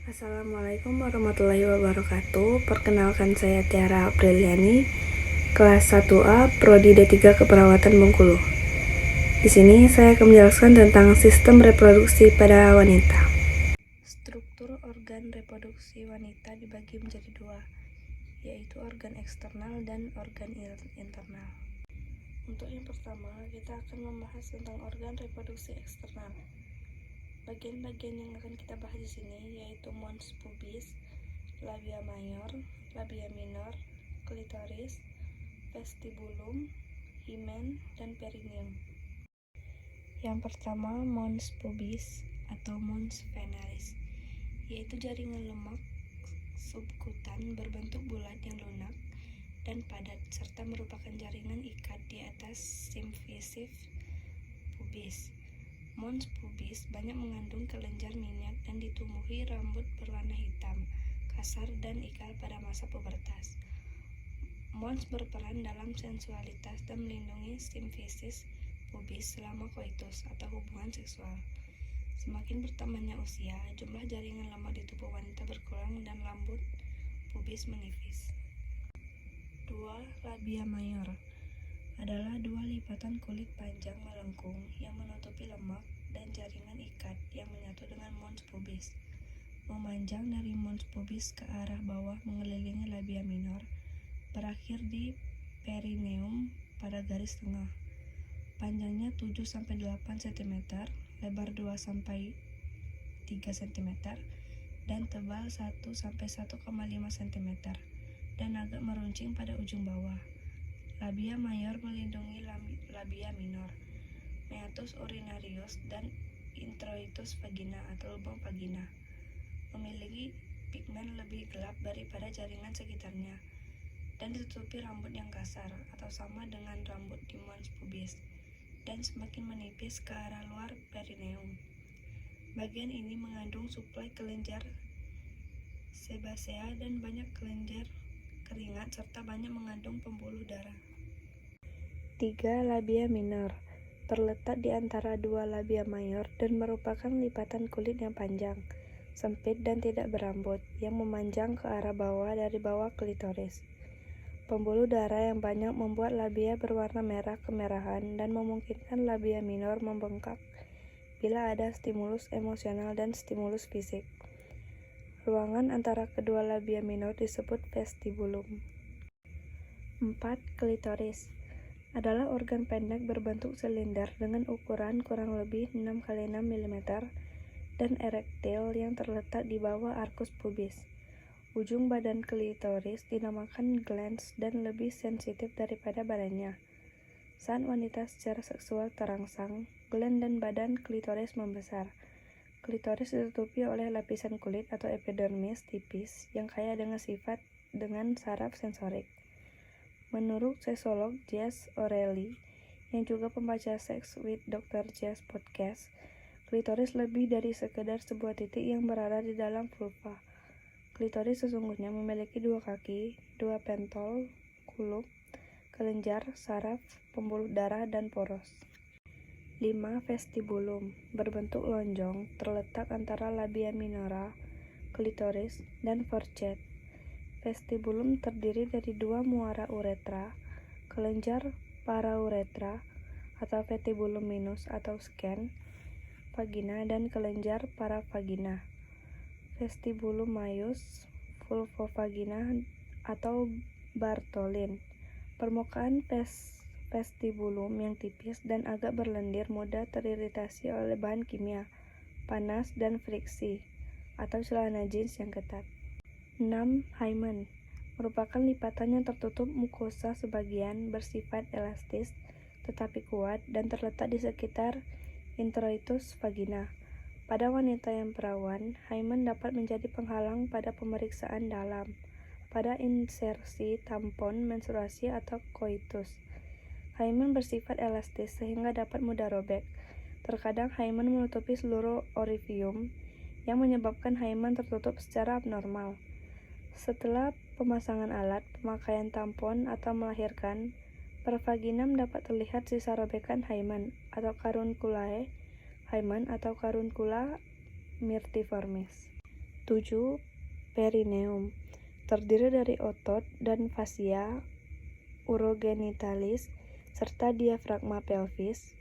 Assalamualaikum warahmatullahi wabarakatuh. Perkenalkan, saya Tiara Apriliani, kelas 1A, Prodi D3 Keperawatan Bengkulu. Di sini saya akan menjelaskan tentang sistem reproduksi pada wanita. Struktur organ reproduksi wanita dibagi menjadi dua, yaitu organ eksternal dan organ internal. Untuk yang pertama, kita akan membahas tentang organ reproduksi eksternal. Bagian-bagian yang akan kita bahas di sini yaitu mons pubis, labia mayor, labia minor, klitoris, vestibulum, himen, dan perineum. Yang pertama, mons pubis atau mons venalis, yaitu jaringan lemak subkutan berbentuk bulat yang lunak dan padat serta merupakan jaringan ikat di atas simfisif pubis. Mons pubis banyak mengandung kelenjar minyak dan ditumbuhi rambut berwarna hitam, kasar dan ikal pada masa pubertas. Mons berperan dalam sensualitas dan melindungi simfisis pubis selama koitus atau hubungan seksual. Semakin bertambahnya usia, jumlah jaringan lemak di tubuh wanita berkurang dan rambut pubis menipis. 2. Labia mayor adalah dua lipatan kulit panjang melengkung yang menutupi lemak dan jaringan ikat yang menyatu dengan mons pubis. Memanjang dari mons pubis ke arah bawah mengelilingi labia minor, berakhir di perineum pada garis tengah. Panjangnya 7-8 cm, lebar 2-3 cm, dan tebal 1-1,5 cm, dan agak meruncing pada ujung bawah. Labia mayor melindungi labia minor, meatus urinarius, dan introitus vagina atau lubang vagina. Memiliki pigmen lebih gelap daripada jaringan sekitarnya, dan ditutupi rambut yang kasar atau sama dengan rambut di mons pubis, dan semakin menipis ke arah luar perineum. Bagian ini mengandung suplai kelenjar sebasea dan banyak kelenjar keringat serta banyak mengandung pembuluh darah. 3. Labia minor terletak di antara dua labia mayor dan merupakan lipatan kulit yang panjang, sempit dan tidak berambut yang memanjang ke arah bawah dari bawah klitoris. Pembuluh darah yang banyak membuat labia berwarna merah kemerahan dan memungkinkan labia minor membengkak bila ada stimulus emosional dan stimulus fisik. Ruangan antara kedua labia minor disebut vestibulum. 4. Klitoris adalah organ pendek berbentuk silinder dengan ukuran kurang lebih 6x6 mm dan erektil yang terletak di bawah arkus pubis. Ujung badan klitoris dinamakan glans dan lebih sensitif daripada badannya. Saat wanita secara seksual terangsang, gland dan badan klitoris membesar. Klitoris ditutupi oleh lapisan kulit atau epidermis tipis yang kaya dengan sifat dengan saraf sensorik. Menurut seksolog Jess O'Reilly, yang juga pembaca Sex with Dr. Jess podcast, klitoris lebih dari sekedar sebuah titik yang berada di dalam vulva. Klitoris sesungguhnya memiliki dua kaki, dua pentol, kulum, kelenjar, saraf, pembuluh darah, dan poros. 5. Vestibulum berbentuk lonjong terletak antara labia minora, klitoris, dan forehead. Vestibulum terdiri dari dua muara uretra, kelenjar parauretra atau vestibulum minus atau scan vagina, dan kelenjar paravagina. Vestibulum maius, vulvovagina atau Bartholin. Permukaan vestibulum yang tipis dan agak berlendir mudah teriritasi oleh bahan kimia, panas, dan friksi atau celana jeans yang ketat. 6. Hymen merupakan lipatan yang tertutup mukosa sebagian, bersifat elastis tetapi kuat dan terletak di sekitar introitus vagina. Pada wanita yang perawan, hymen dapat menjadi penghalang pada pemeriksaan dalam, pada insersi tampon, menstruasi, atau koitus. Hymen bersifat elastis sehingga dapat mudah robek. Terkadang hymen menutupi seluruh orifium yang menyebabkan hymen tertutup secara abnormal. Setelah pemasangan alat, pemakaian tampon, atau melahirkan, per vaginam dapat terlihat sisa robekan hymen atau carunculae hymen atau caruncula myrtiformis. 7. Perineum. Terdiri dari otot dan fascia urogenitalis serta diafragma pelvis.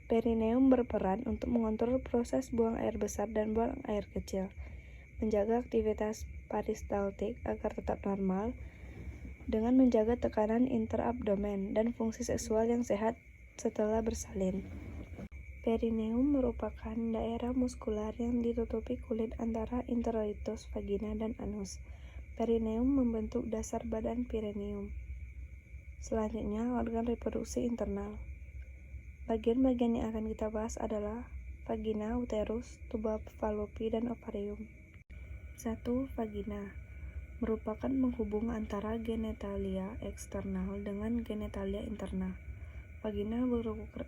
Perineum berperan untuk mengontrol proses buang air besar dan buang air kecil, menjaga aktivitas peristaltik agar tetap normal, dengan menjaga tekanan interabdomen dan fungsi seksual yang sehat setelah bersalin. Perineum merupakan daerah muskular yang ditutupi kulit antara introitus vagina dan anus. Perineum membentuk dasar badan perineum. Selanjutnya, organ reproduksi internal. Bagian-bagian yang akan kita bahas adalah vagina, uterus, tuba falopi, dan ovarium. 1. Vagina merupakan penghubung antara genitalia eksternal dengan genitalia internal. Vagina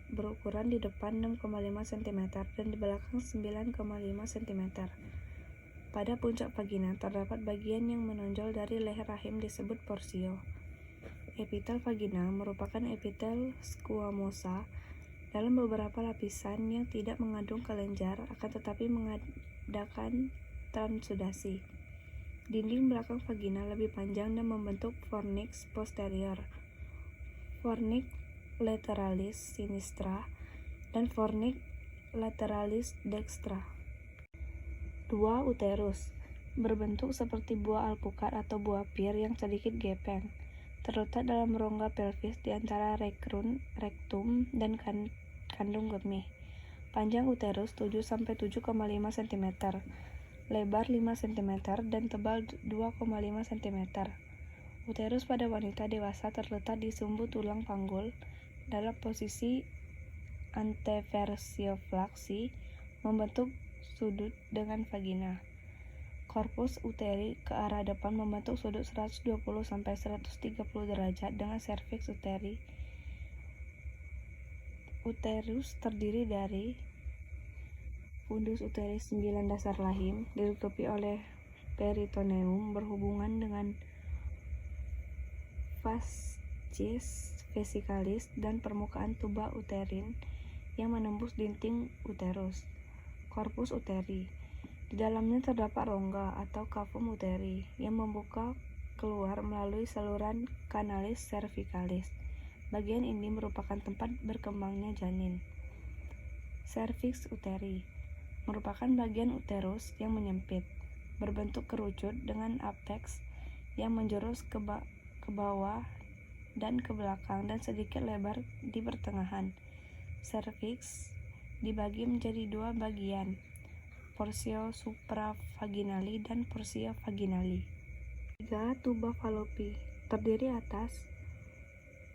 berukuran di depan 6,5 cm dan di belakang 9,5 cm. Pada puncak vagina terdapat bagian yang menonjol dari leher rahim disebut porsio. Epitel vagina merupakan epitel squamosa dalam beberapa lapisan yang tidak mengandung kelenjar akan tetapi mengadakan transudasi. Dinding belakang vagina lebih panjang dan membentuk fornix posterior, fornix lateralis sinistra, dan fornix lateralis dextra. 2. Uterus berbentuk seperti buah alpukat atau buah pir yang sedikit gepeng, terletak dalam rongga pelvis di antara rektum dan kandung kemih. Panjang uterus 7-7,5 cm, lebar 5 cm, dan tebal 2,5 cm. Uterus pada wanita dewasa terletak di sumbu tulang panggul dalam posisi anteversioflaksi, membentuk sudut dengan vagina. Korpus uteri ke arah depan membentuk sudut 120-130 derajat dengan serviks uteri. Uterus terdiri dari fundus uteri 9 dasar rahim, ditutupi oleh peritoneum berhubungan dengan fascies vesicalis dan permukaan tuba uterin yang menembus dinding uterus. Korpus uteri. Di dalamnya terdapat rongga atau cavum uteri yang membuka keluar melalui saluran canalis cervicalis. Bagian ini merupakan tempat berkembangnya janin. Cervix uteri merupakan bagian uterus yang menyempit, berbentuk kerucut dengan apeks yang menjurus ke bawah dan ke belakang dan sedikit lebar di pertengahan. Cervix dibagi menjadi 2 bagian, porsio supravaginali dan porsio vaginali. 3. Tuba falopi terdiri atas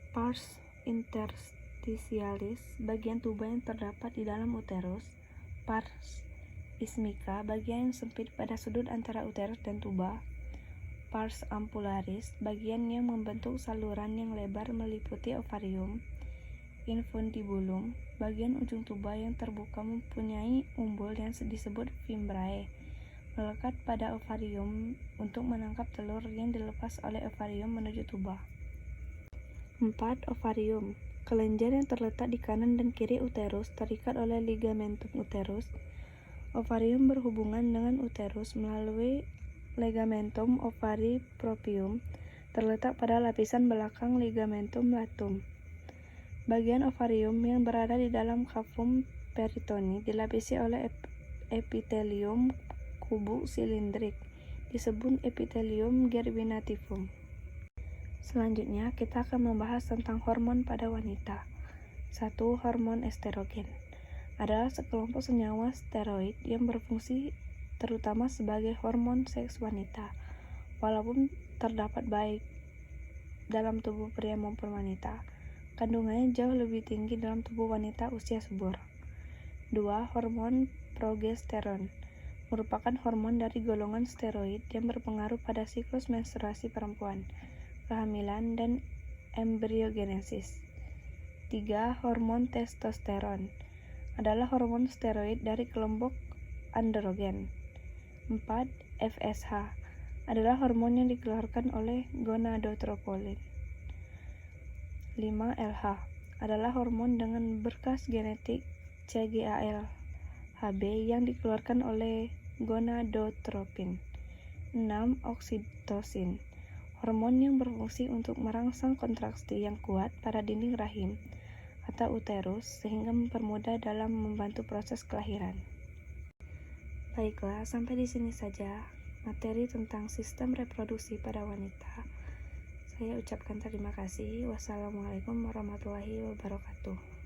pars interstitialis, bagian tuba yang terdapat di dalam uterus, pars ismica, bagian yang sempit pada sudut antara uterus dan tuba, pars ampularis, bagian yang membentuk saluran yang lebar meliputi ovarium, infundibulum, bagian ujung tuba yang terbuka mempunyai umbul yang disebut fimbriae, melekat pada ovarium untuk menangkap telur yang dilepas oleh ovarium menuju tuba. 4. Ovarium. Kelenjar yang terletak di kanan dan kiri uterus terikat oleh ligamentum uterus. Ovarium berhubungan dengan uterus melalui ligamentum ovari proprium, terletak pada lapisan belakang ligamentum latum. Bagian ovarium yang berada di dalam cavum peritoni dilapisi oleh epitelium kubuk silindrik, disebut epitelium germinativum. Selanjutnya, kita akan membahas tentang hormon pada wanita. 1. Hormon estrogen adalah sekelompok senyawa steroid yang berfungsi terutama sebagai hormon seks wanita, walaupun terdapat baik dalam tubuh pria maupun wanita. Kandungannya jauh lebih tinggi dalam tubuh wanita usia subur. 2. Hormon progesteron merupakan hormon dari golongan steroid yang berpengaruh pada siklus menstruasi perempuan, kehamilan, dan embriogenesis. 3. Hormon testosteron adalah hormon steroid dari kelompok androgen. 4. FSH adalah hormon yang dikeluarkan oleh gonadotropin. 5. LH adalah hormon dengan berkas genetik CGAL-HB yang dikeluarkan oleh gonadotropin. 6. Oksitosin, hormon yang berfungsi untuk merangsang kontraksi yang kuat pada dinding rahim atau uterus sehingga mempermudah dalam membantu proses kelahiran. Baiklah, sampai di sini saja materi tentang sistem reproduksi pada wanita. Saya ucapkan terima kasih. Wassalamualaikum warahmatullahi wabarakatuh.